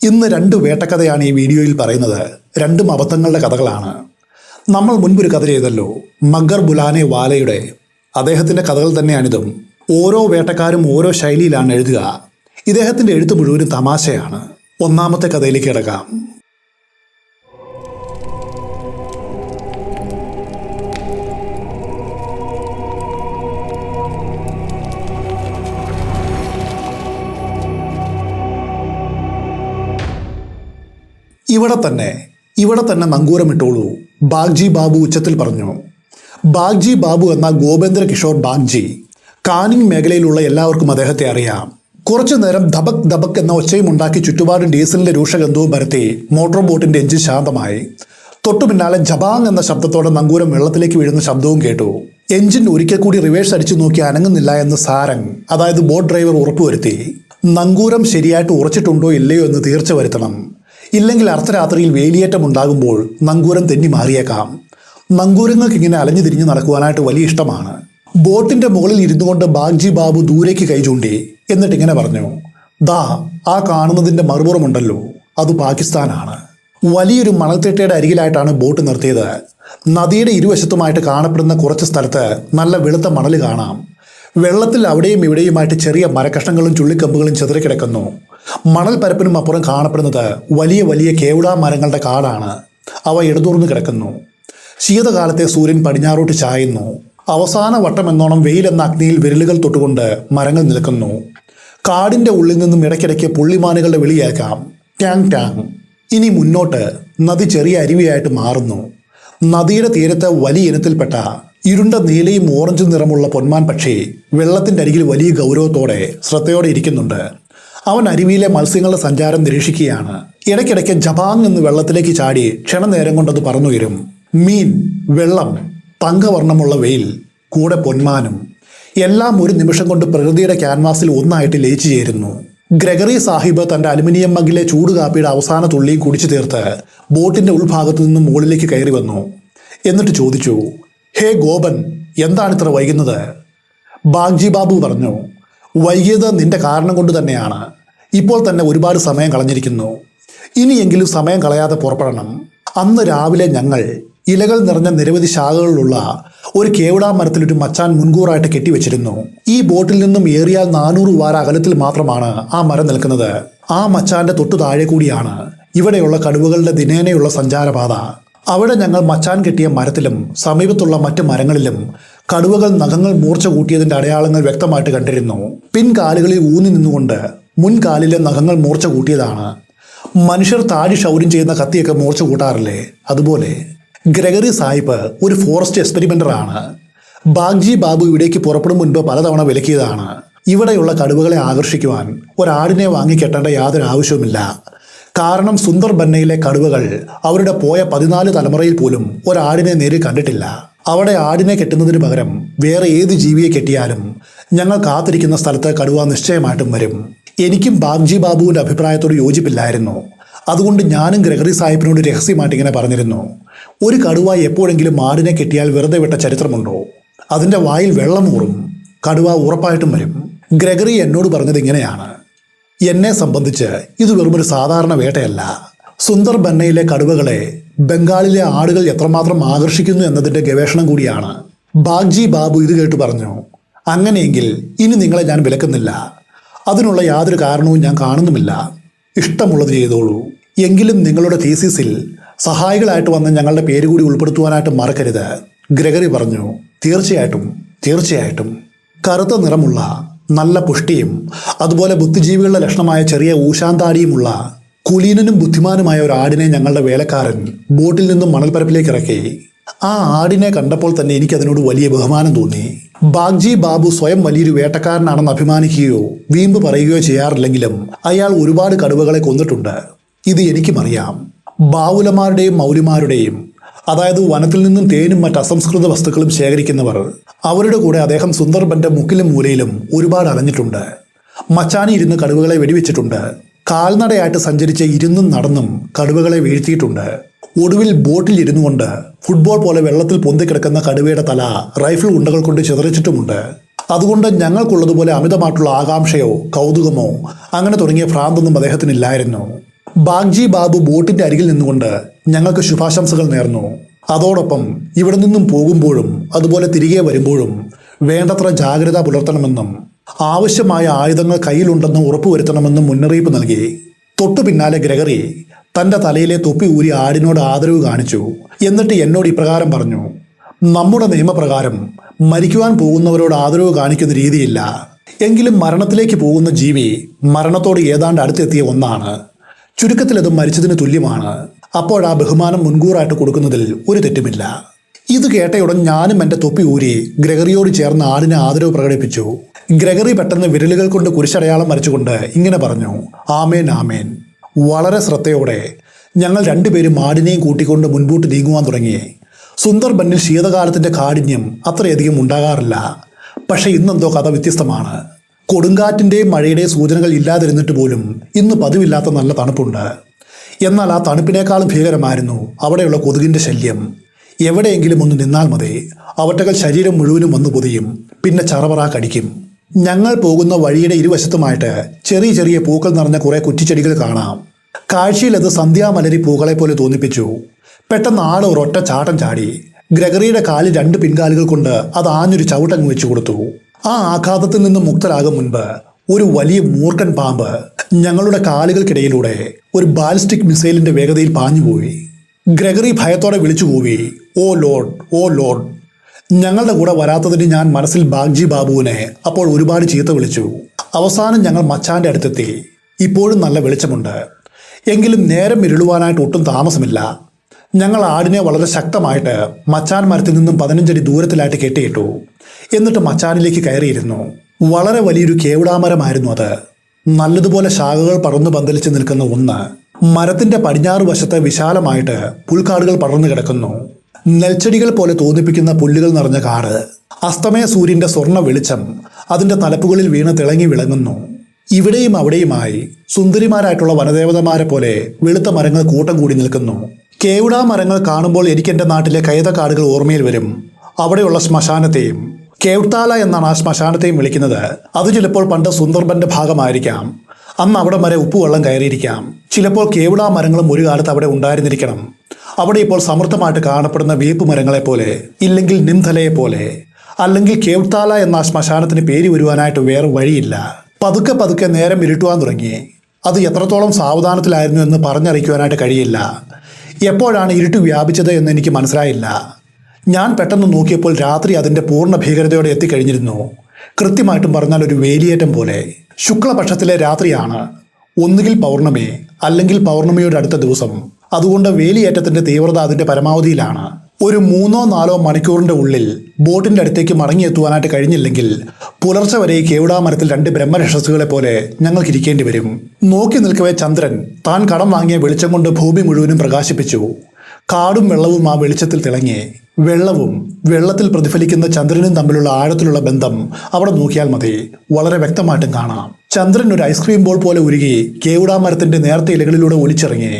ഇന്ന് രണ്ട് വേട്ടക്കഥയാണ് ഈ വീഡിയോയിൽ പറയുന്നത്. രണ്ടും അബദ്ധങ്ങളുടെ കഥകളാണ്. നമ്മൾ മുൻപൊരു കഥ ചെയ്തല്ലോ, മഗർ ബുലാനെ വാലയുടെ. അദ്ദേഹത്തിൻ്റെ കഥകൾ തന്നെയാണിതും. ഓരോ വേട്ടക്കാരും ഓരോ ശൈലിയിലാണ് എഴുതുക. ഇദ്ദേഹത്തിൻ്റെ എഴുത്ത് മുഴുവനും തമാശയാണ്. ഒന്നാമത്തെ കഥയിലേക്ക് കിടക്കാം. ഇവിടെ തന്നെ നങ്കൂരമിട്ടോളൂ, ബാഗ്ജി ബാബു ഉച്ചത്തിൽ പറഞ്ഞു. ബാഗ്ജി ബാബു എന്ന ഗോപേന്ദ്ര കിഷോർ ബാഗ്ജി. കാനിങ് മേഖലയിലുള്ള എല്ലാവർക്കും അദ്ദേഹത്തെ അറിയാം. കുറച്ചു നേരം ധബക് ധബക് എന്ന ഒച്ചയും ഉണ്ടാക്കി ചുറ്റുപാടും ഡീസലിന്റെ രൂക്ഷഗന്ധവും പരത്തി മോട്ടോർ ബോട്ടിന്റെ എഞ്ചിൻ ശാന്തമായി. തൊട്ടു പിന്നാലെ ജബാങ് എന്ന ശബ്ദത്തോടെ നങ്കൂരം വെള്ളത്തിലേക്ക് വീഴുന്ന ശബ്ദവും കേട്ടു. എഞ്ചിൻ ഒരിക്കൽ കൂടി റിവേഴ്സ് അടിച്ചു നോക്കി അനങ്ങുന്നില്ല എന്ന് സാരംഗ്, അതായത് ബോട്ട് ഡ്രൈവർ, ഉറപ്പുവരുത്തി. നങ്കൂരം ശരിയായിട്ട് ഉറച്ചിട്ടുണ്ടോ ഇല്ലയോ എന്ന് തീർച്ച വരുത്തണം. ഇല്ലെങ്കിൽ അർദ്ധരാത്രിയിൽ വേലിയേറ്റം ഉണ്ടാകുമ്പോൾ നങ്കൂരം തെന്നി മാറിയേക്കാം. നങ്കൂരങ്ങൾക്ക് ഇങ്ങനെ അലഞ്ഞു തിരിഞ്ഞ് നടക്കുവാനായിട്ട് വലിയ ഇഷ്ടമാണ്. ബോട്ടിന്റെ മുകളിൽ ഇരുന്നു കൊണ്ട് ബാഗ്ജി ബാബു ദൂരേക്ക് കൈ ചൂണ്ടി. എന്നിട്ട് ഇങ്ങനെ പറഞ്ഞു, ദാ ആ കാണുന്നതിന്റെ മറുപുറമുണ്ടല്ലോ, അത് പാകിസ്ഥാനാണ്. വലിയൊരു മണൽത്തിട്ടയുടെ അരികിലായിട്ടാണ് ബോട്ട് നിർത്തിയത്. നദിയുടെ ഇരുവശത്തുമായിട്ട് കാണപ്പെടുന്ന കുറച്ച് സ്ഥലത്ത് നല്ല വെളുത്ത മണൽ കാണാം. വെള്ളത്തിൽ അവിടെയും ഇവിടെയുമായിട്ട് ചെറിയ മരക്കഷ്ണങ്ങളും ചുള്ളിക്കമ്പുകളും ചെതറിക്കിടക്കുന്നു. മണൽ പരപ്പിനും അപ്പുറം കാണപ്പെടുന്നത് വലിയ വലിയ കേവുടാ മരങ്ങളുടെ കാടാണ്. അവ ഇടതൂർന്ന് കിടക്കുന്നു. ശീതകാലത്തെ സൂര്യൻ പടിഞ്ഞാറോട്ട് ചായുന്നു. അവസാന വട്ടം എന്നോണം വെയിലെന്ന അഗ്നിയിൽ വിരലുകൾ തൊട്ടുകൊണ്ട് മരങ്ങൾ നിൽക്കുന്നു. കാടിന്റെ ഉള്ളിൽ നിന്നും ഇടയ്ക്കിടയ്ക്ക് പുള്ളിമാനുകളുടെ വിളിയേക്കാം, ടാങ് ടാങ്. ഇനി മുന്നോട്ട് നദി ചെറിയ അരുവിയായിട്ട് മാറുന്നു. നദിയുടെ തീരത്ത് വലിയ ഇനത്തിൽപ്പെട്ട ഇരുണ്ട നീലയും ഓറഞ്ചും നിറമുള്ള പൊന്മാൻ പക്ഷി വെള്ളത്തിൻ്റെ അരികിൽ വലിയ ഗൗരവത്തോടെ ശ്രദ്ധയോടെ ഇരിക്കുന്നുണ്ട്. അവൻ അരുവിയിലെ മത്സ്യങ്ങളുടെ സഞ്ചാരം നിരീക്ഷിക്കുകയാണ്. ഇടയ്ക്കിടയ്ക്ക് ജബാങ് എന്ന് വെള്ളത്തിലേക്ക് ചാടി ക്ഷണനേരം കൊണ്ടത് പറന്നുയരും. മീൻ, വെള്ളം, തങ്കവർണ്ണമുള്ള വെയിൽ, കൂടെ പൊന്മാനും, എല്ലാം ഒരു നിമിഷം കൊണ്ട് പ്രകൃതിയുടെ ക്യാൻവാസിൽ ഒന്നായിട്ട് ലയിച്ചു ചേരുന്നു. ഗ്രെഗറി സാഹിബ് തൻ്റെ അലുമിനിയം മഗ്ഗിലെ ചൂട് കാപ്പിയുടെ അവസാന തുള്ളിയും കുടിച്ചു തീർത്ത് ബോട്ടിൻ്റെ ഉൾഭാഗത്തു നിന്നും മുകളിലേക്ക് കയറി വന്നു. എന്നിട്ട് ചോദിച്ചു, ഹേ ഗോപൻ, എന്താണിത്ര വൈകുന്നത്? ബാഗ്ജി ബാബു പറഞ്ഞു, വൈകിയത് നിന്റെ കാരണം കൊണ്ട് തന്നെയാണ്. ഇപ്പോൾ തന്നെ ഒരുപാട് സമയം കളഞ്ഞിരിക്കുന്നു. ഇനിയെങ്കിലും സമയം കളയാതെ പുറപ്പെടണം. അന്ന് രാവിലെ ഞങ്ങൾ ഇലകൾ നിറഞ്ഞ നിരവധി ശാഖകളുള്ള ഒരു കേവടാ മരത്തിലൊരു മച്ചാൻ മുൻകൂറായിട്ട് കെട്ടിവെച്ചിരുന്നു. ഈ ബോട്ടിൽ നിന്നും ഏറിയാൽ 400 വാര അകലത്തിൽ മാത്രമാണ് ആ മരം നിൽക്കുന്നത്. ആ മച്ചാന്റെ തൊട്ടു താഴെ കൂടിയാണ് ഇവിടെയുള്ള കടുവകളുടെ ദിനേനയുള്ള സഞ്ചാരപാത. അവിടെ ഞങ്ങൾ മച്ചാൻ കെട്ടിയ മരത്തിലും സമീപത്തുള്ള മറ്റ് മരങ്ങളിലും കടുവകൾ നഖങ്ങൾ മൂർച്ച കൂട്ടിയതിന്റെ അടയാളങ്ങൾ വ്യക്തമായിട്ട് കണ്ടിരുന്നു. പിൻകാലുകളിൽ ഊന്നി നിന്നുകൊണ്ട് മുൻകാലിലെ നഖങ്ങൾ മൂർച്ച കൂട്ടിയതാണ്. മനുഷ്യർ താടി ക്ഷൗര്യം ചെയ്യുന്ന കത്തിയൊക്കെ മൂർച്ച കൂട്ടാറില്ലേ, അതുപോലെ. ഗ്രെഗറി സാഹിബ് ഒരു ഫോറസ്റ്റ് എക്സ്പെരിമെന്ററാണ്. ബാഗ്ജി ബാബു ഇവിടേക്ക് പുറപ്പെടും മുൻപ് പലതവണ വിലക്കിയതാണ്. ഇവിടെയുള്ള കടുവകളെ ആകർഷിക്കുവാൻ ഒരാടിനെ വാങ്ങിക്കെട്ടേണ്ട യാതൊരു ആവശ്യവുമില്ല. കാരണം സുന്ദർ ബന്നയിലെ കടുവകൾ അവരുടെ പോയ 14 തലമുറയിൽ പോലും ഒരാടിനെ നേരിൽ കണ്ടിട്ടില്ല. അവിടെ ആടിനെ കെട്ടുന്നതിന് പകരം വേറെ ഏത് ജീവിയെ കെട്ടിയാലും ഞങ്ങൾ കാത്തിരിക്കുന്ന സ്ഥലത്ത് കടുവ നിശ്ചയമായിട്ടും വരും. എനിക്കും ബാഗ്ജി ബാബുവിൻ്റെ അഭിപ്രായത്തോട് യോജിപ്പില്ലായിരുന്നു. അതുകൊണ്ട് ഞാനും ഗ്രെഗറി സാഹിബിനോട് രഹസ്യമായിട്ട് ഇങ്ങനെ പറഞ്ഞിരുന്നു, ഒരു കടുവ എപ്പോഴെങ്കിലും ആടിനെ കെട്ടിയാൽ വെറുതെ വിട്ട ചരിത്രമുണ്ടോ? അതിൻ്റെ വായിൽ വെള്ളമൂറും. കടുവ ഉറപ്പായിട്ടും വരും. ഗ്രെഗറി എന്നോട് പറഞ്ഞത് ഇങ്ങനെയാണ്, എന്നെ സംബന്ധിച്ച് ഇത് വെറുമൊരു സാധാരണ വേട്ടയല്ല. സുന്ദർ ബന്നയിലെ കടുവകളെ ബംഗാളിലെ ആടുകൾ എത്രമാത്രം ആകർഷിക്കുന്നു എന്നതിൻ്റെ ഗവേഷണം കൂടിയാണ്. ബാഗ്ജി ബാബു ഇത് കേട്ട് പറഞ്ഞു, അങ്ങനെയെങ്കിൽ ഇനി നിങ്ങളെ ഞാൻ വിലക്കുന്നില്ല. അതിനുള്ള യാതൊരു കാരണവും ഞാൻ കാണുന്നുമില്ല. ഇഷ്ടമുള്ളത് ചെയ്തോളൂ. എങ്കിലും നിങ്ങളുടെ തീസിസിൽ സഹായികളായിട്ട് വന്ന് ഞങ്ങളുടെ പേര് കൂടി ഉൾപ്പെടുത്തുവാനായിട്ട് മറക്കരുത്. ഗ്രെഗറി പറഞ്ഞു, തീർച്ചയായിട്ടും. കറുത്ത നിറമുള്ള, നല്ല പുഷ്ടിയും അതുപോലെ ബുദ്ധിജീവികളുടെ ലക്ഷണമായ ചെറിയ ഊശാന്താടിയുമുള്ള കുലീനനും ബുദ്ധിമാനുമായ ഒരു ആടിനെ ഞങ്ങളുടെ വേലക്കാരൻ ബോട്ടിൽ നിന്നും മണൽപ്പരപ്പിലേക്ക് ഇറക്കി. ആ ആടിനെ കണ്ടപ്പോൾ തന്നെ എനിക്കതിനോട് വലിയ ബഹുമാനം തോന്നി. ബാഗ്ജി ബാബു സ്വയം വലിയൊരു വേട്ടക്കാരനാണെന്ന് അഭിമാനിക്കുകയോ വീമ്പ് പറയുകയോ ചെയ്യാറില്ലെങ്കിലും അയാൾ ഒരുപാട് കടുവകളെ കൊന്നിട്ടുണ്ട്. ഇത് എനിക്കും അറിയാം. ബാവുലമാരുടെയും മൗലിമാരുടെയും, അതായത് വനത്തിൽ നിന്നും തേനും മറ്റ് അസംസ്കൃത വസ്തുക്കളും ശേഖരിക്കുന്നവർ, അവരുടെ കൂടെ അദ്ദേഹം സുന്ദർബന്റെ മുക്കിലും മൂലയിലും ഒരുപാട് അലഞ്ഞിട്ടുണ്ട്. മച്ചാനി ഇരുന്ന് കടുവകളെ വെടിവെച്ചിട്ടുണ്ട്. കാൽനടയായിട്ട് സഞ്ചരിച്ച് ഇരുന്നും നടന്നും കടുവകളെ വീഴ്ത്തിയിട്ടുണ്ട്. ഒടുവിൽ ബോട്ടിൽ ഇരുന്നു കൊണ്ട് ഫുട്ബോൾ പോലെ വെള്ളത്തിൽ പൊന്തിക്കിടക്കുന്ന കടുവയുടെ തല റൈഫിൾ ഉണ്ടകൾ കൊണ്ട് ചിതറിച്ചിട്ടുമുണ്ട്. അതുകൊണ്ട് ഞങ്ങൾക്കുള്ളതുപോലെ അമിതമായിട്ടുള്ള ആകാംക്ഷയോ കൗതുകമോ അങ്ങനെ തുടങ്ങിയ ഭ്രാന്തൊന്നും അദ്ദേഹത്തിനില്ലായിരുന്നു. ബാഗ്ജി ബാബു ബോട്ടിന്റെ അരികിൽ നിന്നുകൊണ്ട് ഞങ്ങൾക്ക് ശുഭാശംസകൾ നേർന്നു. അതോടൊപ്പം ഇവിടെ നിന്നും പോകുമ്പോഴും അതുപോലെ തിരികെ വരുമ്പോഴും വേണ്ടത്ര ജാഗ്രത പുലർത്തണമെന്നും ആവശ്യമായ ആയുധങ്ങൾ കയ്യിലുണ്ടെന്ന് ഉറപ്പുവരുത്തണമെന്നും മുന്നറിയിപ്പ് നൽകി. തൊട്ടു പിന്നാലെ ഗ്രഗറി തൻ്റെ തലയിലെ തൊപ്പി ഊരി ആടിനോട് ആദരവ് കാണിച്ചു. എന്നിട്ട് എന്നോട് ഇപ്രകാരം പറഞ്ഞു: നമ്മുടെ നിയമപ്രകാരം മരിക്കുവാൻ പോകുന്നവരോട് ആദരവ് കാണിക്കുന്ന രീതിയില്ല. എങ്കിലും മരണത്തിലേക്ക് പോകുന്ന ജീവി മരണത്തോട് ഏതാണ്ട് അടുത്തെത്തിയ ഒന്നാണ്. ചുരുക്കത്തിൽ അത് മരിച്ചതിന് തുല്യമാണ്. അപ്പോൾ ആ ബഹുമാനം മുൻകൂറായിട്ട് കൊടുക്കുന്നതിൽ ഒരു തെറ്റുമില്ല. ഇത് കേട്ടയുടൻ ഞാനും എൻ്റെ തൊപ്പി ഊരി ഗ്രഗറിയോട് ചേർന്ന് ആടിന് ആദരവ് പ്രകടിപ്പിച്ചു. ഗ്രഗറി പെട്ടെന്ന് വിരലുകൾ കൊണ്ട് കുരിശടയാളം വരച്ചുകൊണ്ട് ഇങ്ങനെ പറഞ്ഞു: ആമേൻ, ആമേൻ. വളരെ ശ്രദ്ധയോടെ ഞങ്ങൾ രണ്ടുപേരും ആടിനെയും കൂട്ടിക്കൊണ്ട് മുൻപോട്ട് നീങ്ങുവാൻ തുടങ്ങി. സുന്ദർബന്നിൽ ശീതകാലത്തിൻ്റെ കാഠിന്യം അത്രയധികം ഉണ്ടാകാറില്ല. പക്ഷേ ഇന്നെന്തോ കഥ വ്യത്യസ്തമാണ്. കൊടുങ്കാറ്റിൻ്റെയും മഴയുടെയും സൂചനകൾ ഇല്ലാതിരുന്നിട്ട് പോലും ഇന്ന് പതിവില്ലാത്ത നല്ല തണുപ്പുണ്ട്. എന്നാൽ ആ തണുപ്പിനേക്കാളും ഭീകരമായിരുന്നു അവിടെയുള്ള കൊതുകിൻ്റെ ശല്യം. എവിടെയെങ്കിലും ഒന്ന് നിന്നാൽ മതി, അവറ്റകൾ ശരീരം മുഴുവനും വന്നു പൊതിയും, പിന്നെ ചറപറ കടിക്കും. ഞങ്ങൾ പോകുന്ന വഴിയുടെ ഇരുവശത്തുമായിട്ട് ചെറിയ ചെറിയ പൂക്കൾ നിറഞ്ഞ കുറേ കുറ്റിച്ചെടികൾ കാണാം. കാഴ്ചയിൽ അത് സന്ധ്യാമലരി പൂക്കളെ പോലെ തോന്നിപ്പിച്ചു. പെട്ടെന്ന് ആട് ഒരൊറ്റ ചാട്ടം ചാടി. ഗ്രഗറിയുടെ കാലിൽ 2 പിൻകാലുകൾ കൊണ്ട് അത് ആഞ്ഞൊരു ചവിട്ടങ്ങ് വെച്ചു കൊടുത്തു. ആ ആഘാതത്തിൽ നിന്ന് മുക്തരാകും മുൻപ് ഒരു വലിയ മൂർഖൻ പാമ്പ് ഞങ്ങളുടെ കാലുകൾക്കിടയിലൂടെ ഒരു ബാലിസ്റ്റിക് മിസൈലിന്റെ വേഗതയിൽ പാഞ്ഞുപോയി. ഗ്രഗറി ഭയത്തോടെ വിളിച്ചു കൂവി: ഓ ലോഡ്, ഓ ലോഡ്. ഞങ്ങളുടെ കൂടെ വരാത്തതിന് ഞാൻ മനസ്സിൽ ബാഗ്ജി ബാബുവിനെ അപ്പോൾ ഒരുപാട് ചീത്ത വിളിച്ചു. അവസാനം ഞങ്ങൾ മച്ചാന്റെ അടുത്തെത്തി. ഇപ്പോഴും നല്ല വെളിച്ചമുണ്ട്. എങ്കിലും നേരം ഇരുളുവാനായിട്ട് ഒട്ടും താമസമില്ല. ഞങ്ങൾ ആടിനെ വളരെ ശക്തമായിട്ട് മച്ചാൻ മരത്തിൽ നിന്നും 15 അടി ദൂരത്തിലായിട്ട് കെട്ടിയിട്ടു. എന്നിട്ട് മച്ചാനിലേക്ക് കയറിയിരുന്നു. വളരെ വലിയൊരു കേവിടാമരമായിരുന്നു അത്. നല്ലതുപോലെ ശാഖകൾ പടർന്നു പന്തലിച്ച് നിൽക്കുന്ന ഒന്ന്. മരത്തിന്റെ പടിഞ്ഞാറ് വശത്ത് വിശാലമായിട്ട് പുൽക്കാടുകൾ പടർന്നു കിടക്കുന്നു. നെൽച്ചെടികൾ പോലെ തോന്നിപ്പിക്കുന്ന പുല്ലുകൾ നിറഞ്ഞ കാട്. അസ്തമയ സൂര്യന്റെ സ്വർണ്ണ വെളിച്ചം അതിന്റെ തലപ്പുകളിൽ വീണ് തിളങ്ങി വിളങ്ങുന്നു. ഇവിടെയും അവിടെയുമായി സുന്ദരിമാരായിട്ടുള്ള വനദേവതമാരെ പോലെ വെളുത്ത മരങ്ങൾ കൂട്ടം കൂടി നിൽക്കുന്നു. കേവിടാ മരങ്ങൾ കാണുമ്പോൾ എനിക്ക് എൻ്റെ നാട്ടിലെ കൈതക്കാടുകൾ ഓർമ്മയിൽ വരും. അവിടെയുള്ള ശ്മശാനത്തെയും. കേവ്താല എന്നാണ് ആ ശ്മശാനത്തെയും വിളിക്കുന്നത്. അത് ചിലപ്പോൾ പണ്ട് സുന്ദർബന്റെ ഭാഗമായിരിക്കാം. അന്ന് അവിടെ വരെ ഉപ്പുവെള്ളം കയറിയിരിക്കാം. ചിലപ്പോൾ കേവിടാ മരങ്ങളും ഒരു കാലത്ത് അവിടെ ഉണ്ടായിരുന്നിരിക്കണം. അവിടെ ഇപ്പോൾ സമൃദ്ധമായിട്ട് കാണപ്പെടുന്ന വേപ്പ് മരങ്ങളെ പോലെ, ഇല്ലെങ്കിൽ നിംതലയെ പോലെ. അല്ലെങ്കിൽ കേവ്താല എന്ന ശ്മശാനത്തിന് പേര് വരുവാനായിട്ട് വേറെ വഴിയില്ല. പതുക്കെ പതുക്കെ നേരം ഇരുട്ടുവാൻ തുടങ്ങി. അത് എത്രത്തോളം സാവധാനത്തിലായിരുന്നു എന്ന് പറഞ്ഞറിയിക്കുവാനായിട്ട് കഴിയില്ല. എപ്പോഴാണ് ഇരുട്ട് വ്യാപിച്ചത് എന്ന് എനിക്ക് മനസ്സിലായില്ല. ഞാൻ പെട്ടെന്ന് നോക്കിയപ്പോൾ രാത്രി അതിൻ്റെ പൂർണ്ണ ഭീകരതയോടെ എത്തിക്കഴിഞ്ഞിരുന്നു. കൃത്യമായിട്ടും പറഞ്ഞാൽ ഒരു വേലിയേറ്റം പോലെ. ശുക്ലപക്ഷത്തിലെ രാത്രിയാണ്. ഒന്നുകിൽ പൗർണമി, അല്ലെങ്കിൽ പൗർണമിയുടെ അടുത്ത ദിവസം. അതുകൊണ്ട് വേലിയേറ്റത്തിൻ്റെ തീവ്രത അതിൻ്റെ പരമാവധിയിലാണ്. ഒരു 3-4 മണിക്കൂറിൻ്റെ ഉള്ളിൽ ബോട്ടിൻ്റെ അടുത്തേക്ക് മടങ്ങിയെത്തുവാനായിട്ട് കഴിഞ്ഞില്ലെങ്കിൽ പുലർച്ചെ വരെ ഈ കേവിടാമരത്തിൽ 2 ബ്രഹ്മരക്ഷസുകളെ പോലെ ഞങ്ങൾക്ക് ഇരിക്കേണ്ടി വരും. നോക്കി നിൽക്കവേ ചന്ദ്രൻ താൻ കടം വാങ്ങിയ വെളിച്ചം കൊണ്ട് ഭൂമി മുഴുവനും പ്രകാശിപ്പിച്ചു. കാടും വെള്ളവും ആ വെളിച്ചത്തിൽ തിളങ്ങി. വെള്ളവും വെള്ളത്തിൽ പ്രതിഫലിക്കുന്ന ചന്ദ്രനും തമ്മിലുള്ള ആഴത്തിലുള്ള ബന്ധം അവിടെ നോക്കിയാൽ മതി, വളരെ വ്യക്തമായിട്ടും കാണാം. ചന്ദ്രൻ ഒരു ഐസ്ക്രീം ബോൾ പോലെ ഉരുകി കേവിടാമരത്തിന്റെ നേർത്ത ഇലകളിലൂടെ ഒലിച്ചിറങ്ങി.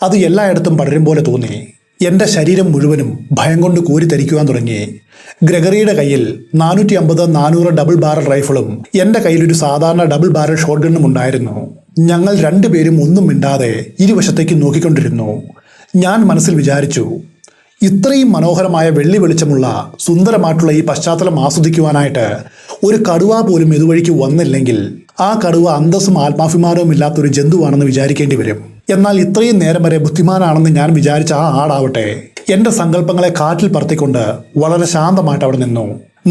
അത് എല്ലായിടത്തും പടരും പോലെ തോന്നി. എൻ്റെ ശരീരം മുഴുവനും ഭയം കൊണ്ട് കോരിത്തരിക്കുവാൻ തുടങ്ങി. ഗ്രഗറിയുടെ കയ്യിൽ 450-400 ഡബിൾ ബാരൽ റൈഫിളും എൻ്റെ കയ്യിലൊരു സാധാരണ ഡബിൾ ബാരൽ ഷോട്ട് ഗണ്ണും ഉണ്ടായിരുന്നു. ഞങ്ങൾ രണ്ടുപേരും ഒന്നും മിണ്ടാതെ ഇരുവശത്തേക്ക് നോക്കിക്കൊണ്ടിരുന്നു. ഞാൻ മനസ്സിൽ വിചാരിച്ചു, ഇത്രയും മനോഹരമായ വെള്ളി വെളിച്ചമുള്ള സുന്ദരമായിട്ടുള്ള ഈ പശ്ചാത്തലം ആസ്വദിക്കുവാനായിട്ട് ഒരു കടുവ പോലും ഇതുവഴിക്ക് വന്നില്ലെങ്കിൽ ആ കടുവ അന്തസ്സും ആത്മാഭിമാനവും ഇല്ലാത്തൊരു ജന്തുവാണെന്ന് വിചാരിക്കേണ്ടി വരും. എന്നാൽ ഇത്രയും നേരം വരെ ബുദ്ധിമാനാണെന്ന് ഞാൻ വിചാരിച്ച ആ ആടാവട്ടെ എൻ്റെ സങ്കല്പങ്ങളെ കാറ്റിൽ പറത്തിക്കൊണ്ട് വളരെ ശാന്തമായിട്ട് അവിടെ നിന്നു.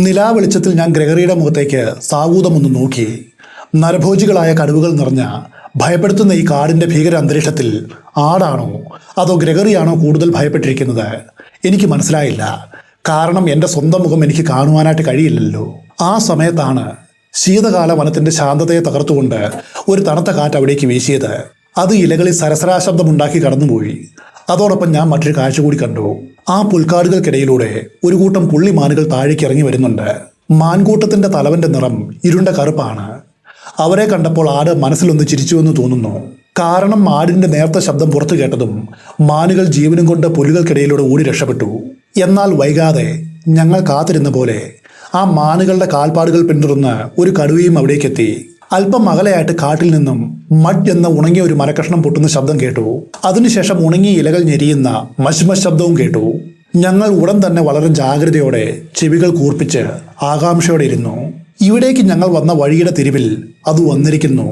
നിലാവെളിച്ചത്തിൽ ഞാൻ ഗ്രഗറിയുടെ മുഖത്തേക്ക് സാവൂതമൊന്ന് നോക്കി. നരഭോജികളായ കടുവകൾ നിറഞ്ഞ ഭയപ്പെടുത്തുന്ന ഈ കാടിൻ്റെ ഭീകര അന്തരീക്ഷത്തിൽ ആടാണോ അതോ ഗ്രഗറിയാണോ കൂടുതൽ ഭയപ്പെട്ടിരിക്കുന്നത്? എനിക്ക് മനസ്സിലായില്ല. കാരണം എൻ്റെ സ്വന്തം മുഖം എനിക്ക് കാണുവാനായിട്ട് കഴിയില്ലല്ലോ. ആ സമയത്താണ് ശീതകാല വനത്തിൻ്റെ ശാന്തതയെ തകർത്തുകൊണ്ട് ഒരു തണുത്ത കാറ്റ് അവിടേക്ക് വീശിയത്. അത് ഇലകളിൽ സരസരാശബ്ദമുണ്ടാക്കി കടന്നുപോയി. അതോടൊപ്പം ഞാൻ മറ്റൊരു കാഴ്ച കൂടി കണ്ടു. ആ പുൽക്കാടുകൾക്കിടയിലൂടെ ഒരു കൂട്ടം പുള്ളിമാനുകൾ താഴേക്ക് ഇറങ്ങി വരുന്നുണ്ട്. മാൻകൂട്ടത്തിൻ്റെ തലവൻ്റെ നിറം ഇരുണ്ട കറുപ്പാണ്. അവരെ കണ്ടപ്പോൾ ആട് മനസ്സിലൊന്ന് ചിരിച്ചുവെന്ന് തോന്നുന്നു. കാരണം ആടിൻ്റെ നേർത്ത ശബ്ദം പുറത്തു കേട്ടതും മാനുകൾ ജീവനും കൊണ്ട് പുല്ലുകൾക്കിടയിലൂടെ ഓടി രക്ഷപ്പെട്ടു. എന്നാൽ വൈകാതെ ഞങ്ങൾ കാത്തിരുന്ന പോലെ ആ മാനുകളുടെ കാൽപ്പാടുകൾ പിന്തുടർന്ന് ഒരു കടുവയും അവിടേക്കെത്തി. അല്പം അകലെയായിട്ട് കാട്ടിൽ നിന്നും മഡ് എന്ന ഉണങ്ങിയ ഒരു മരക്കഷ്ണം പൊട്ടുന്ന ശബ്ദം കേട്ടു. അതിനുശേഷം ഉണങ്ങിയ ഇലകൾ ഞെരിയുന്ന മശ്മശ് ശബ്ദവും കേട്ടു. ഞങ്ങൾ ഉടൻ തന്നെ വളരെ ജാഗ്രതയോടെ ചെവികൾ കൂർപ്പിച്ച് ആകാംക്ഷയോടെ ഇരുന്നു. ഇവിടേക്ക് ഞങ്ങൾ വന്ന വഴിയുടെ തിരിവിൽ അത് വന്നിരിക്കുന്നു.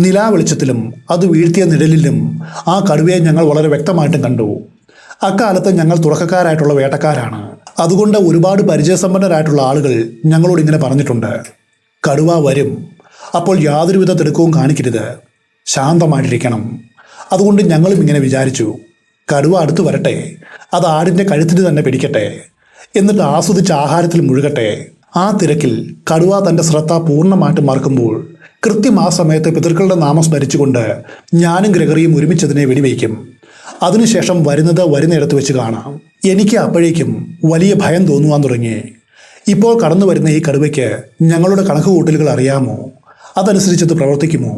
നിലാവെളിച്ചത്തിലും അത് വീഴ്ത്തിയ നിഴലിലും ആ കടുവയെ ഞങ്ങൾ വളരെ വ്യക്തമായിട്ടും കണ്ടു. അക്കാലത്ത് ഞങ്ങൾ തുടക്കക്കാരായിട്ടുള്ള വേട്ടക്കാരാണ്. അതുകൊണ്ട് ഒരുപാട് പരിചയസമ്പന്നരായിട്ടുള്ള ആളുകൾ ഞങ്ങളോട് ഇങ്ങനെ പറഞ്ഞിട്ടുണ്ട്, കടുവ വരും, അപ്പോൾ യാതൊരുവിധ തിടുക്കവും കാണിക്കരുത്, ശാന്തമായിട്ടിരിക്കണം. അതുകൊണ്ട് ഞങ്ങളും ഇങ്ങനെ വിചാരിച്ചു, കടുവ അടുത്ത് വരട്ടെ, അത് ആടിൻ്റെ കഴുത്തിന് തന്നെ പിടിക്കട്ടെ, എന്നിട്ട് ആസ്വദിച്ച് ആഹാരത്തിൽ മുഴുകട്ടെ. ആ തിരക്കിൽ കടുവ തൻ്റെ ശ്രദ്ധ പൂർണ്ണമായിട്ട് മറക്കുമ്പോൾ കൃത്യം ആ സമയത്ത് പിതൃക്കളുടെ നാമം സ്മരിച്ചുകൊണ്ട് ഞാനും ഗ്രഗറിയും ഒരുമിച്ചതിനെ വെടിവയ്ക്കും. അതിനുശേഷം വരുന്നിടത്ത് വെച്ച് കാണാം. എനിക്ക് അപ്പോഴേക്കും വലിയ ഭയം തോന്നുവാൻ തുടങ്ങി. ഇപ്പോൾ കടന്നു വരുന്ന ഈ കടുവയ്ക്ക് ഞങ്ങളുടെ കണക്കുകൂട്ടലുകൾ അറിയാമോ? അതനുസരിച്ചത് പ്രവർത്തിക്കുമോ?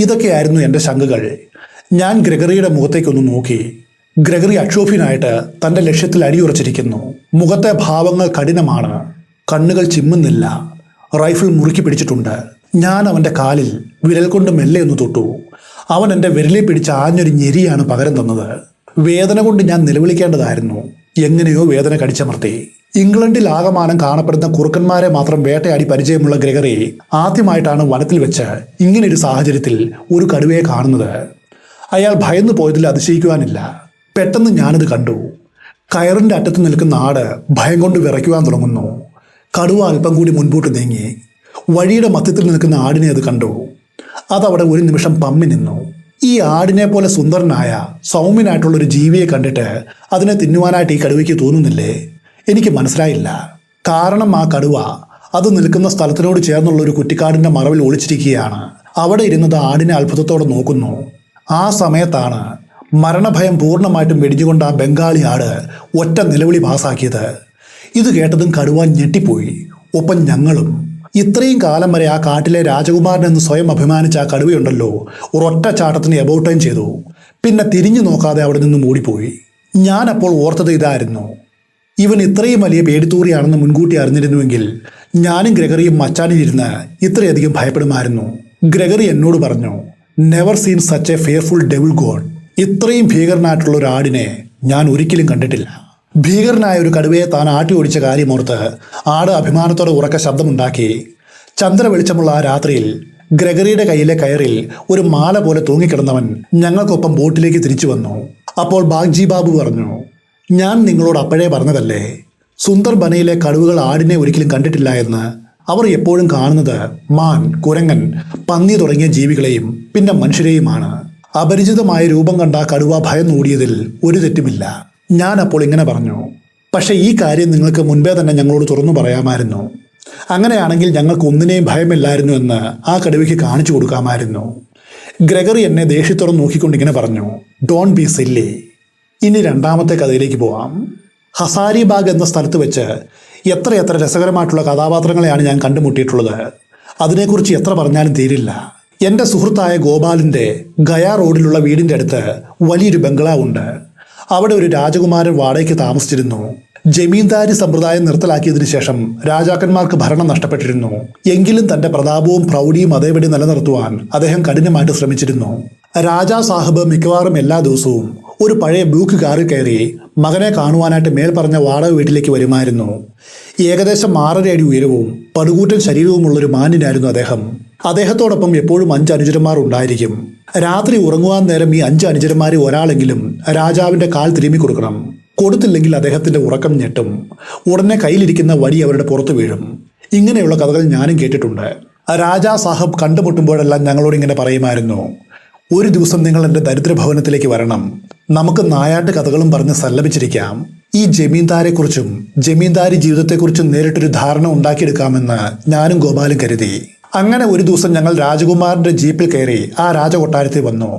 ഇതൊക്കെയായിരുന്നു എൻ്റെ ശങ്കകൾ. ഞാൻ ഗ്രഗറിയുടെ മുഖത്തേക്കൊന്ന് നോക്കി. ഗ്രഗറി അക്ഷോഭ്യനായിട്ട് തൻ്റെ ലക്ഷ്യത്തിൽ അടിയുറച്ചിരിക്കുന്നു. മുഖത്തെ ഭാവങ്ങൾ കഠിനമാണ്. കണ്ണുകൾ ചിമ്മുന്നില്ല. റൈഫിൾ മുറുക്കി പിടിച്ചിട്ടുണ്ട്. ഞാൻ അവൻ്റെ കാലിൽ വിരൽ കൊണ്ട് മെല്ലെ ഒന്ന് തൊട്ടു. അവൻ എൻ്റെ വിരലിൽ പിടിച്ച ആഞ്ഞൊരു ഞെരിയാണ് പകരം തന്നത്. വേദന കൊണ്ട് ഞാൻ നിലവിളിക്കേണ്ടതായിരുന്നു. എങ്ങനെയോ വേദന കടിച്ചമർത്തി. ഇംഗ്ലണ്ടിൽ ആകമാനം കാണപ്പെടുന്ന കുറുക്കന്മാരെ മാത്രം വേട്ടയാടി പരിചയമുള്ള ഗ്രഗറി ആദ്യമായിട്ടാണ് വനത്തിൽ വെച്ച് ഇങ്ങനൊരു സാഹചര്യത്തിൽ ഒരു കടുവയെ കാണുന്നത്. അയാൾ ഭയന്നു പോയതിൽ അതിശയിക്കുവാനില്ല. പെട്ടെന്ന് ഞാനത് കണ്ടു. കയറിൻ്റെ അറ്റത്ത് നിൽക്കുന്ന ആട് ഭയം കൊണ്ട് വിറയ്ക്കുവാൻ തുടങ്ങുന്നു. കടുവ അല്പം കൂടി മുൻപോട്ട് നീങ്ങി. വഴിയുടെ മധ്യത്തിൽ നിൽക്കുന്ന ആടിനെ അത് കണ്ടു. അതവിടെ ഒരു നിമിഷം പമ്മി നിന്നു. ഈ ആടിനെ പോലെ സുന്ദരനായ സൗമ്യനായിട്ടുള്ളൊരു ജീവിയെ കണ്ടിട്ട് അതിനെ തിന്നുവാനായിട്ട് ഈ കടുവയ്ക്ക് തോന്നുന്നില്ലേ? എനിക്ക് മനസ്സിലായില്ല. കാരണം ആ കടുവ അത് നിൽക്കുന്ന സ്ഥലത്തിനോട് ചേർന്നുള്ള ഒരു കുറ്റിക്കാടിൻ്റെ മറവിൽ ഒളിച്ചിരിക്കുകയാണ്. അവിടെ ഇരുന്നത് ആടിനെ അത്ഭുതത്തോടെ നോക്കുന്നു. ആ സമയത്താണ് മരണഭയം പൂർണ്ണമായിട്ടും വെടിഞ്ഞുകൊണ്ട് ആ ബംഗാളി ആട് ഒറ്റ നിലവിളി പാസാക്കിയത്. ഇത് കേട്ടതും കടുവ ഞെട്ടിപ്പോയി. ഒപ്പം ഞങ്ങളും. ഇത്രയും കാലം വരെ ആ കാട്ടിലെ രാജകുമാരനെന്ന് സ്വയം അഭിമാനിച്ച ആ കടുവയുണ്ടല്ലോ, ഒരൊറ്റ ചാട്ടത്തിന് എബൌട്ട് ടൈം ചെയ്തു. പിന്നെ തിരിഞ്ഞു നോക്കാതെ അവിടെ നിന്നും ഓടിപ്പോയി. ഞാനപ്പോൾ ഓർത്തത് ഇതായിരുന്നു, ഇവൻ ഇത്രയും വലിയ പേടിത്തൂറിയാണെന്ന് മുൻകൂട്ടി അറിഞ്ഞിരുന്നുവെങ്കിൽ ഞാനും ഗ്രഗറിയും മച്ചാനിലിരുന്ന് ഇത്രയധികം ഭയപ്പെടുമായിരുന്നു. ഗ്രഗറി എന്നോട് പറഞ്ഞു, never seen such a fearful devil god. ഇത്രയും ഭീകരനായിട്ടുള്ള ഒരു ആടിനെ ഞാൻ ഒരിക്കലും കണ്ടിട്ടില്ല. ഭീകരനായ ഒരു കടുവയെ താൻ ആട്ടി ഓടിച്ച കാര്യമോർത്ത് ആട് അഭിമാനത്തോടെ ഉറക്ക ശബ്ദമുണ്ടാക്കി. ചന്ദ്രവെളിച്ചമുള്ള ആ രാത്രിയിൽ ഗ്രഗറിയുടെ കയ്യിലെ കയറിൽ ഒരു മാല പോലെ തൂങ്ങിക്കിടന്നവൻ ഞങ്ങൾക്കൊപ്പം ബോട്ടിലേക്ക് തിരിച്ചു വന്നു. അപ്പോൾ ബാഗ്ജി ബാബു പറഞ്ഞു, ഞാൻ നിങ്ങളോട് അപ്പോഴേ പറഞ്ഞതല്ലേ, സുന്ദർബനയിലെ കടുവകൾ ആടിനെ ഒരിക്കലും കണ്ടിട്ടില്ല എന്ന്. അവർ എപ്പോഴും കാണുന്നത് മാൻ, കുരങ്ങൻ, പന്നി തുടങ്ങിയ ജീവികളെയും പിന്നെ മനുഷ്യരെയുമാണ്. അപരിചിതമായ രൂപം കണ്ട കടുവ ഭയം ഓടിയതിൽ ഒരു തെറ്റുമില്ല. ഞാൻ അപ്പോൾ ഇങ്ങനെ പറഞ്ഞു, പക്ഷേ ഈ കാര്യം നിങ്ങൾക്ക് മുൻപേ തന്നെ ഞങ്ങളോട് തുറന്നു പറയാമായിരുന്നു. അങ്ങനെയാണെങ്കിൽ ഞങ്ങൾക്ക് ഒന്നിനെയും ഭയമില്ലായിരുന്നു എന്ന് ആ കടുവയ്ക്ക് കാണിച്ചു കൊടുക്കാമായിരുന്നു. ഗ്രഗറി എന്നെ ദേഷ്യത്തോടെ നോക്കിക്കൊണ്ട് ഇങ്ങനെ പറഞ്ഞു, ഡോണ്ട് ബി സില്ലി. ഇനി രണ്ടാമത്തെ കഥയിലേക്ക് പോവാം. ഹസാരിബാഗ് എന്ന സ്ഥലത്ത് വെച്ച് എത്ര രസകരമായിട്ടുള്ള കഥാപാത്രങ്ങളെയാണ് ഞാൻ കണ്ടുമുട്ടിയിട്ടുള്ളത്. അതിനെക്കുറിച്ച് എത്ര പറഞ്ഞാലും തീരില്ല. എൻ്റെ സുഹൃത്തായ ഗോപാലിൻ്റെ ഗയ റോഡിലുള്ള വീടിൻ്റെ അടുത്ത് വലിയൊരു ബംഗ്ലാവുണ്ട്. അവിടെ ഒരു രാജകുമാരൻ വാടകയ്ക്ക് താമസിച്ചിരുന്നു. ജമീന്ദാരി സമ്പ്രദായം നിർത്തലാക്കിയതിനു ശേഷം രാജാക്കന്മാർക്ക് ഭരണം നഷ്ടപ്പെട്ടിരുന്നു. എങ്കിലും തൻ്റെ പ്രതാപവും പ്രൗഢിയും അതേപടി നിലനിർത്തുവാൻ അദ്ദേഹം കഠിനമായിട്ട് ശ്രമിച്ചിരുന്നു. രാജാ സാഹിബ് മിക്കവാറും എല്ലാ ദിവസവും ഒരു പഴയ ബ്യൂക്ക് കാറിൽ കയറി മകനെ കാണുവാനായിട്ട് മേൽപ്പറഞ്ഞ വാടക വീട്ടിലേക്ക് വരുമായിരുന്നു. ഏകദേശം 6.5 അടി ഉയരവും പടുകൂറ്റൻ ശരീരവുമുള്ളൊരു മാന്യനായിരുന്നു അദ്ദേഹം. അദ്ദേഹത്തോടൊപ്പം എപ്പോഴും 5 അനുചരന്മാർ ഉണ്ടായിരിക്കും. രാത്രി ഉറങ്ങുവാൻ നേരം ഈ 5 അനുചരന്മാരിൽ ഒരാളെങ്കിലും രാജാവിൻ്റെ കാൽ തിരുമ്മി കൊടുക്കണം. കൊടുത്തില്ലെങ്കിൽ അദ്ദേഹത്തിൻ്റെ ഉറക്കം ഞെട്ടും. ഉടനെ കയ്യിലിരിക്കുന്ന വടി അവരുടെ പുറത്തു വീഴും. ഇങ്ങനെയുള്ള കഥകൾ ഞാനും കേട്ടിട്ടുണ്ട്. രാജാ സാഹബ് കണ്ടുമുട്ടുമ്പോഴെല്ലാം ഞങ്ങളോട് ഇങ്ങനെ പറയുമായിരുന്നു, ഒരു ദിവസം നിങ്ങൾ എൻ്റെ ദരിദ്രഭവനത്തിലേക്ക് വരണം, നമുക്ക് നായാട്ട് കഥകളും പറഞ്ഞ് സല്ലപിച്ചിരിക്കാം. ഈ ജമീന്ദാരെക്കുറിച്ചും ജമീന്ദാരി ജീവിതത്തെക്കുറിച്ചും നേരിട്ടൊരു ധാരണ ഉണ്ടാക്കിയെടുക്കാമെന്ന് ഞാനും ഗോപാലും കരുതി. അങ്ങനെ ഒരു ദിവസം ഞങ്ങൾ രാജകുമാരൻ്റെ ജീപ്പിൽ കയറി ആ രാജകൊട്ടാരത്തിൽ വന്നു.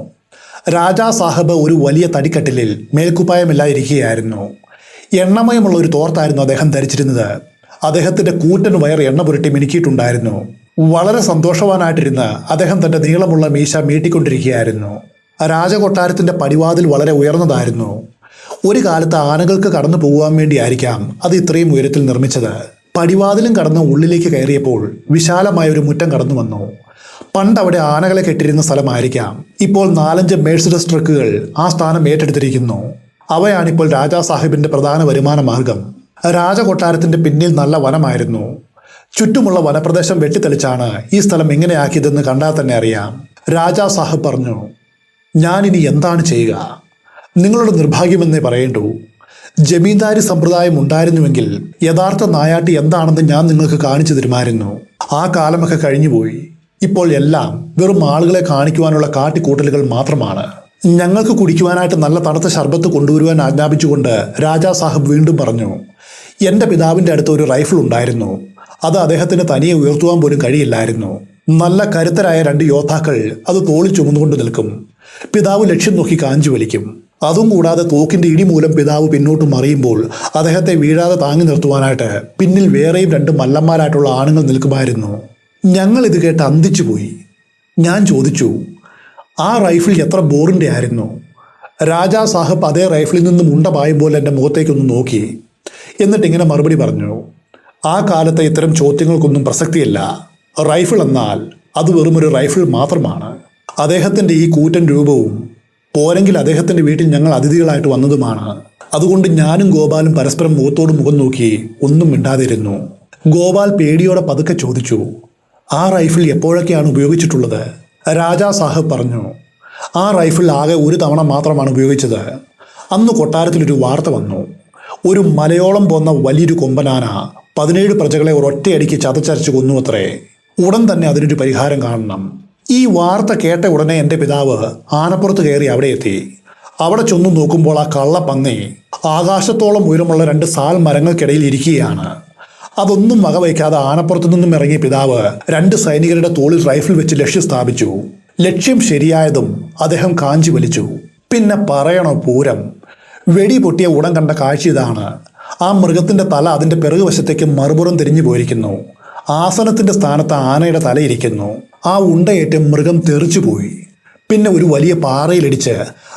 രാജാ സാഹബ് ഒരു വലിയ തടിക്കട്ടിലിൽ മേൽക്കുപ്പായമില്ലാതിരിക്കുകയായിരുന്നു. എണ്ണമയമുള്ള ഒരു തോർത്തായിരുന്നു അദ്ദേഹം ധരിച്ചിരുന്നത്. അദ്ദേഹത്തിൻ്റെ കൂറ്റൻ വയർ എണ്ണ പുരട്ടി മിനുക്കിയിട്ടുണ്ടായിരുന്നു. വളരെ സന്തോഷവാനായിട്ടിരുന്ന് അദ്ദേഹം തൻ്റെ നീളമുള്ള മീശ മീട്ടിക്കൊണ്ടിരിക്കുകയായിരുന്നു. രാജകൊട്ടാരത്തിൻ്റെ പടിവാതിൽ വളരെ ഉയർന്നതായിരുന്നു. ഒരു കാലത്ത് ആനകൾക്ക് കടന്നു പോകുവാൻ വേണ്ടിയായിരിക്കാം അത് ഇത്രയും ഉയരത്തിൽ നിർമ്മിച്ചത്. പടിവാതിലും കടന്ന് ഉള്ളിലേക്ക് കയറിയപ്പോൾ വിശാലമായ ഒരു മുറ്റം കടന്നു വന്നു. പണ്ട് അവിടെ ആനകളെ കെട്ടിയിരുന്ന സ്ഥലമായിരിക്കാം. ഇപ്പോൾ 4-5 മേഴ്സിഡസ് ട്രക്കുകൾ ആ സ്ഥാനം ഏറ്റെടുത്തിരിക്കുന്നു. അവയാണിപ്പോൾ രാജാ സാഹിബിന്റെ പ്രധാന വരുമാന മാർഗം. രാജകൊട്ടാരത്തിന്റെ പിന്നിൽ നല്ല വനമായിരുന്നു. ചുറ്റുമുള്ള വനപ്രദേശം വെട്ടിത്തെളിച്ചാണ് ഈ സ്ഥലം എങ്ങനെയാക്കിയതെന്ന് കണ്ടാൽ തന്നെ അറിയാം. രാജാ സാഹിബ് പറഞ്ഞു, ഞാനിനി എന്താണ് ചെയ്യുക? നിങ്ങളുടെ നിർഭാഗ്യമെന്നേ പറയേണ്ടൂ. ജമീന്ദാരി സമ്പ്രദായം ഉണ്ടായിരുന്നുവെങ്കിൽ യഥാർത്ഥ നായാട്ടി എന്താണെന്ന് ഞാൻ നിങ്ങൾക്ക് കാണിച്ചു തരുമായിരുന്നു. ആ കാലമൊക്കെ കഴിഞ്ഞുപോയി. ഇപ്പോൾ എല്ലാം വെറും ആളുകളെ കാണിക്കുവാനുള്ള കാട്ടിക്കൂട്ടലുകൾ മാത്രമാണ്. ഞങ്ങൾക്ക് കുടിക്കുവാനായിട്ട് നല്ല തണുത്ത ശർബത്ത് കൊണ്ടുവരുവാൻ ആജ്ഞാപിച്ചുകൊണ്ട് രാജാ സാഹിബ് വീണ്ടും പറഞ്ഞു, എൻ്റെ പിതാവിൻ്റെ അടുത്ത് ഒരു റൈഫിൾ ഉണ്ടായിരുന്നു. അത് അദ്ദേഹത്തിന് തനിയെ ഉയർത്തുവാൻ പോലും കഴിയില്ലായിരുന്നു. നല്ല കരുത്തരായ 2 യോദ്ധാക്കൾ അത് തോളിൽ ചുമന്നുകൊണ്ട് നിൽക്കും. പിതാവ് ലക്ഷ്യം നോക്കി കാഞ്ചു വലിക്കും. അതും കൂടാതെ തോക്കിൻ്റെ ഇടി മൂലം പിതാവ് പിന്നോട്ട് മറിയുമ്പോൾ അദ്ദേഹത്തെ വീഴാതെ താങ്ങി നിർത്തുവാനായിട്ട് പിന്നിൽ വേറെയും 2 മല്ലന്മാരായിട്ടുള്ള ആണുങ്ങൾ നിൽക്കുമായിരുന്നു. ഞങ്ങൾ ഇത് കേട്ട് അന്തിച്ചുപോയി. ഞാൻ ചോദിച്ചു, ആ റൈഫിൾ എത്ര ബോറിൻ്റെ ആയിരുന്നു? രാജാ സാഹിബ് അതേ റൈഫിളിൽ നിന്നും ഉണ്ട പായുമ്പോൾ എൻ്റെ മുഖത്തേക്കൊന്ന് നോക്കി. എന്നിട്ട് ഇങ്ങനെ മറുപടി പറഞ്ഞു, ആ കാലത്തെ ഇത്തരം ചോദ്യങ്ങൾക്കൊന്നും പ്രസക്തിയില്ല. റൈഫിൾ എന്നാൽ അത് വെറുമൊരു റൈഫിൾ മാത്രമാണ്. അദ്ദേഹത്തിൻ്റെ ഈ കൂറ്റൻ രൂപവും പോരെങ്കിൽ അദ്ദേഹത്തിൻ്റെ വീട്ടിൽ ഞങ്ങൾ അതിഥികളായിട്ട് വന്നതുമാണ്. അതുകൊണ്ട് ഞാനും ഗോപാലും പരസ്പരം മുഖത്തോട് മുഖം നോക്കി ഒന്നും മിണ്ടാതിരുന്നു. ഗോപാൽ പേടിയോടെ പതുക്കെ ചോദിച്ചു, ആ റൈഫിൾ എപ്പോഴൊക്കെയാണ് ഉപയോഗിച്ചിട്ടുള്ളത്? രാജാ സാഹിബ് പറഞ്ഞു, ആ റൈഫിൾ ആകെ ഒരു തവണ മാത്രമാണ് ഉപയോഗിച്ചത്. അന്ന് കൊട്ടാരത്തിലൊരു വാർത്ത വന്നു. ഒരു മലയോളം പോന്ന വലിയൊരു കൊമ്പനാന 17 പ്രജകളെ ഒരൊറ്റയടിക്ക് ചതച്ചരച്ച് കൊന്നുവത്രേ. ഉടൻ തന്നെ അതിനൊരു പരിഹാരം കാണണം. ഈ വാർത്ത കേട്ട ഉടനെ എൻ്റെ പിതാവ് ആനപ്പുറത്ത് കയറി അവിടെ എത്തി. അവിടെ ചെന്നു നോക്കുമ്പോൾ ആ കള്ളപ്പന്നി ആകാശത്തോളം ഉയരമുള്ള 2 സാൽ മരങ്ങൾക്കിടയിൽ ഇരിക്കുകയാണ്. അതൊന്നും വകവയ്ക്കാതെ ആനപ്പുറത്തു നിന്നും ഇറങ്ങിയ പിതാവ് 2 സൈനികരുടെ തോളിൽ റൈഫിൾ വെച്ച് ലക്ഷ്യം സ്ഥാപിച്ചു. ലക്ഷ്യം ശരിയായതും അദ്ദേഹം കാഞ്ചി വലിച്ചു. പിന്നെ പറയണോ പൂരം! വെടി പൊട്ടിയ ഉടൻ കണ്ട കാഴ്ച ഇതാണ്. ആ മൃഗത്തിന്റെ തല അതിന്റെ പിറകുവശത്തേക്ക് മറുപുറം തിരിഞ്ഞു പോയിരിക്കുന്നു. ആസനത്തിന്റെ സ്ഥാനത്ത് ആനയുടെ തലയിരിക്കുന്നു. ആ ഉണ്ടയേറ്റ് മൃഗം തെറിച്ചുപോയി. പിന്നെ ഒരു വലിയ പാറയിലിടിച്ച്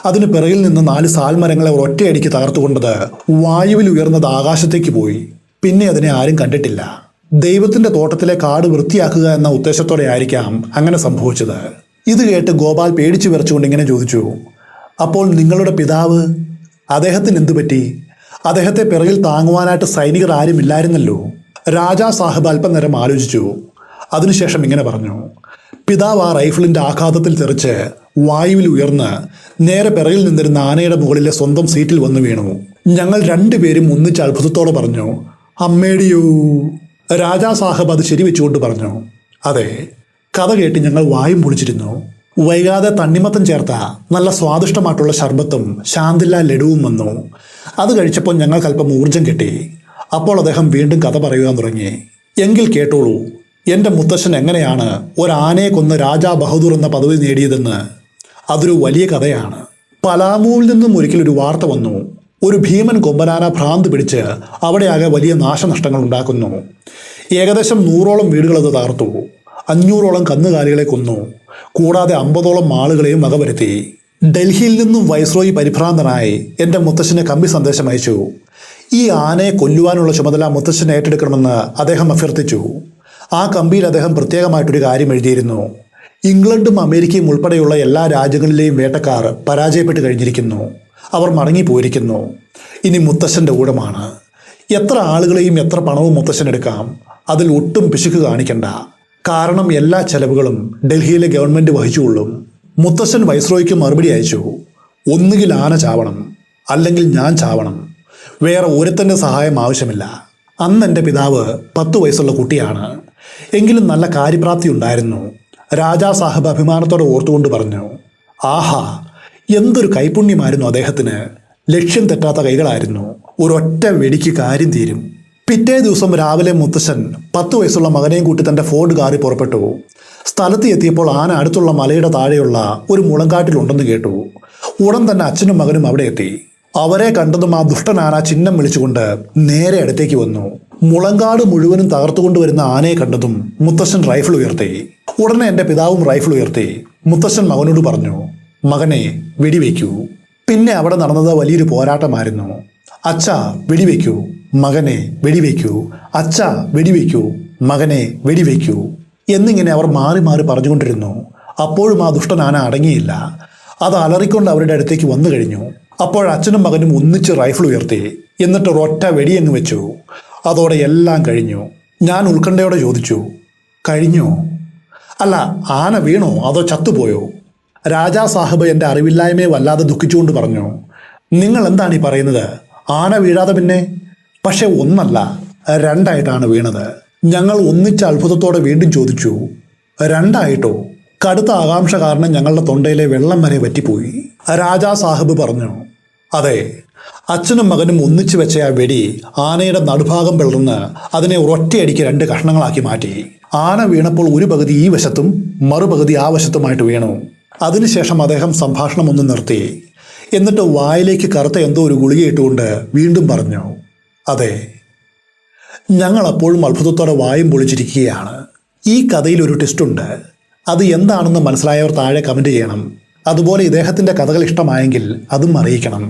അതിന് പിറകിൽ നിന്ന് 4 സാൽമരങ്ങളെ ഒറ്റയടിക്ക് തകർത്തുകൊണ്ടത് വായുവിൽ ഉയർന്നത് ആകാശത്തേക്ക് പോയി. പിന്നെ അതിനെ ആരും കണ്ടിട്ടില്ല. ദൈവത്തിന്റെ തോട്ടത്തിലെ കാട് വൃത്തിയാക്കുക എന്ന ഉദ്ദേശത്തോടെ ആയിരിക്കാം അങ്ങനെ സംഭവിച്ചത്. ഇത് കേട്ട് ഗോപാൽ പേടിച്ചു വിറച്ചുകൊണ്ട് ഇങ്ങനെ ചോദിച്ചു, അപ്പോൾ നിങ്ങളുടെ പിതാവ്, അദ്ദേഹത്തിന് എന്തു പറ്റി? അദ്ദേഹത്തെ പിറകിൽ താങ്ങുവാനായിട്ട് സൈനികർ ആരും ഇല്ലായിരുന്നല്ലോ. രാജാ സാഹിബ് അല്പനേരം ആലോചിച്ചു. അതിനുശേഷം ഇങ്ങനെ പറഞ്ഞു, പിതാവ് ആ റൈഫിളിന്റെ ആഘാതത്തിൽ തെറിച്ച് വായുവിൽ ഉയർന്ന് നേരെ പിറകിൽ നിന്നിരുന്ന ആനയുടെ മുകളിലെ സ്വന്തം സീറ്റിൽ വന്നു വീണു. ഞങ്ങൾ 2 പേരും ഒന്നിച്ച് അത്ഭുതത്തോടെ പറഞ്ഞു, അമ്മേടിയോ. രാജാ സാഹിബ് അത് ശരിവെച്ചുകൊണ്ട് പറഞ്ഞു, അതെ, കഥ കേട്ട് ഞങ്ങൾ വായും പൊളിച്ചിരുന്നു. വൈകാതെ തണ്ണിമത്തം ചേർത്ത നല്ല സ്വാദിഷ്ടമായിട്ടുള്ള ശർബത്തും ശാന്തില്ല ലഡുവും വന്നു. അത് കഴിച്ചപ്പോൾ ഞങ്ങൾക്ക് അല്പം ഊർജം കിട്ടി. അപ്പോൾ അദ്ദേഹം വീണ്ടും കഥ പറയുവാൻ തുടങ്ങി. എങ്കിൽ കേട്ടോളൂ, എൻ്റെ മുത്തശ്ശൻ എങ്ങനെയാണ് ഒരാനയെ കൊന്ന് രാജാ ബഹദൂർ എന്ന പദവി നേടിയതെന്ന്. അതൊരു വലിയ കഥയാണ്. പലാമുവിൽ നിന്നും ഒരിക്കലൊരു വാർത്ത വന്നു. ഒരു ഭീമൻ കൊമ്പനാന ഭ്രാന്ത് പിടിച്ച് അവിടെയാകെ വലിയ നാശനഷ്ടങ്ങൾ ഉണ്ടാക്കുന്നു. ഏകദേശം 100ഓളം വീടുകൾ അത് തകർത്തു. 500ഓളം കന്നുകാലികളെ കൊന്നു. കൂടാതെ 50ഓളം ആളുകളെയും വകവരുത്തി. ഡൽഹിയിൽ നിന്നും വൈസ്രോയി പരിഭ്രാന്തനായി എൻ്റെ മുത്തശ്ശന് കമ്പി സന്ദേശം അയച്ചു. ഈ ആനയെ കൊല്ലുവാനുള്ള ചുമതല മുത്തശ്ശൻ ഏറ്റെടുക്കണമെന്ന് അദ്ദേഹം അഭ്യർത്ഥിച്ചു. ആ കമ്പിയിൽ അദ്ദേഹം പ്രത്യേകമായിട്ടൊരു കാര്യം എഴുതിയിരുന്നു. ഇംഗ്ലണ്ടും അമേരിക്കയും ഉൾപ്പെടെയുള്ള എല്ലാ രാജ്യങ്ങളിലെയും വേട്ടക്കാർ പരാജയപ്പെട്ട് കഴിഞ്ഞിരിക്കുന്നു. അവർ മടങ്ങിപ്പോയിരിക്കുന്നു. ഇനി മുത്തശ്ശൻ്റെ ഊഴമാണ്. എത്ര ആളുകളെയും എത്ര പണവും മുത്തശ്ശൻ എടുക്കാം. അതിൽ ഒട്ടും പിശുക്ക് കാണിക്കണ്ട. കാരണം എല്ലാ ചെലവുകളും ഡൽഹിയിലെ ഗവൺമെൻറ് വഹിച്ചുകൊള്ളും. മുത്തശ്ശൻ വൈസ്രോയ്ക്ക് മറുപടി അയച്ചു, ഒന്നുകിൽ ആന ചാവണം, അല്ലെങ്കിൽ ഞാൻ ചാവണം. വേറെ ഒരുത്തൻ്റെ സഹായം ആവശ്യമില്ല. അന്ന് എൻ്റെ പിതാവ് 10 വയസ്സുള്ള കുട്ടിയാണ്. എങ്കിലും നല്ല കാര്യപ്രാപ്തി ഉണ്ടായിരുന്നു. രാജാ സാഹിബ് അഭിമാനത്തോടെ ഓർത്തുകൊണ്ട് പറഞ്ഞു, ആഹാ, എന്തൊരു കൈപുണ്യമായിരുന്നു അദ്ദേഹത്തിന്. ലക്ഷ്യം തെറ്റാത്ത കൈകളായിരുന്നു. ഒരൊറ്റ വെടിക്ക് കാര്യം തീരും. പിറ്റേ ദിവസം രാവിലെ മുത്തശ്ശൻ 10 വയസ്സുള്ള മകനെയും കൂട്ടി തൻ്റെ ഫോർഡ് കാറിൽ പുറപ്പെട്ടു. സ്ഥലത്ത് എത്തിയപ്പോൾ ആന അടുത്തുള്ള മലയുടെ താഴെയുള്ള ഒരു മുളങ്കാട്ടിലുണ്ടെന്ന് കേട്ടു. ഉടൻ തന്നെ അച്ഛനും മകനും അവിടെ എത്തി. അവരെ കണ്ടതും ആ ദുഷ്ടനാന ചിഹ്നം വിളിച്ചുകൊണ്ട് നേരെ അടുത്തേക്ക് വന്നു. മുളങ്കാട് മുഴുവനും തകർത്തുകൊണ്ടുവരുന്ന ആനയെ കണ്ടതും മുത്തശ്ശൻ റൈഫിൾ ഉയർത്തി. ഉടനെ എൻ്റെ പിതാവും റൈഫിൾ ഉയർത്തി. മുത്തശ്ശൻ മകനോട് പറഞ്ഞു, മകനെ വെടിവെക്കൂ. പിന്നെ അവിടെ നടന്നത് വലിയൊരു പോരാട്ടമായിരുന്നു. അച്ഛ വെടിവെക്കൂ, മകനെ വെടിവെക്കൂ, അച്ഛ വെടിവെക്കൂ, മകനെ വെടിവെക്കൂ. എന്നിങ്ങനെ അവർ മാറി മാറി പറഞ്ഞുകൊണ്ടിരുന്നു. അപ്പോഴും ആ ദുഷ്ടൻ ആന അടങ്ങിയില്ല. അത് അലറിക്കൊണ്ട് അവരുടെ അടുത്തേക്ക് വന്നു കഴിഞ്ഞു. അപ്പോൾ അച്ഛനും മകനും ഒന്നിച്ച് റൈഫിൾ ഉയർത്തി. എന്നിട്ട് ഒരൊറ്റ വെടിയങ്ങ് വെച്ചു. അതോടെ എല്ലാം കഴിഞ്ഞു. ഞാൻ ഉത്കണ്ഠയോടെ ചോദിച്ചു, കഴിഞ്ഞോ? അല്ല, ആന വീണോ അതോ ചത്തുപോയോ? രാജാ സാഹിബ് എൻ്റെ അറിവില്ലായ്മയെ വല്ലാതെ ദുഃഖിച്ചുകൊണ്ട് പറഞ്ഞു, നിങ്ങൾ എന്താണ് ഈ പറയുന്നത്? ആന വീഴാതെ പിന്നെ? പക്ഷെ ഒന്നല്ല, രണ്ടായിട്ടാണ് വീണത്. ഞങ്ങൾ ഒന്നിച്ച് അത്ഭുതത്തോടെ വീണ്ടും ചോദിച്ചു, രണ്ടായിട്ടോ? കടുത്ത ആകാംക്ഷ കാരണം ഞങ്ങളുടെ തൊണ്ടയിലെ വെള്ളം വരെ വറ്റിപ്പോയി. രാജാ സാഹിബ് പറഞ്ഞു, അതെ, അച്ഛനും മകനും ഒന്നിച്ചു വെച്ച ആ വെടി ആനയുടെ നടുഭാഗം പിളർന്ന് അതിനെ ഒരൊറ്റയടിക്ക് 2 കഷ്ണങ്ങളാക്കി മാറ്റി. ആന വീണപ്പോൾ ഒരു പകുതി ഈ വശത്തും മറുപകുതി ആ വശത്തുമായിട്ട് വീണു. അതിനുശേഷം അദ്ദേഹം സംഭാഷണം ഒന്ന് നിർത്തി. എന്നിട്ട് വായിലേക്ക് കറുത്ത എന്തോ ഒരു ഗുളിക ഇട്ടുകൊണ്ട് വീണ്ടും പറഞ്ഞു, അതെ, ഞങ്ങൾ അപ്പോഴും അത്ഭുതത്തോടെ വായും പൊളിച്ചിരിക്കുകയാണ്. ഈ കഥയിൽ ഒരു ട്വിസ്റ്റുണ്ട്. അത് എന്താണെന്ന് മനസ്സിലായവർ താഴെ കമൻറ്റ് ചെയ്യണം. അതുപോലെ ഇദ്ദേഹത്തിൻ്റെ കഥകൾ ഇഷ്ടമായെങ്കിൽ അതും അറിയിക്കണം.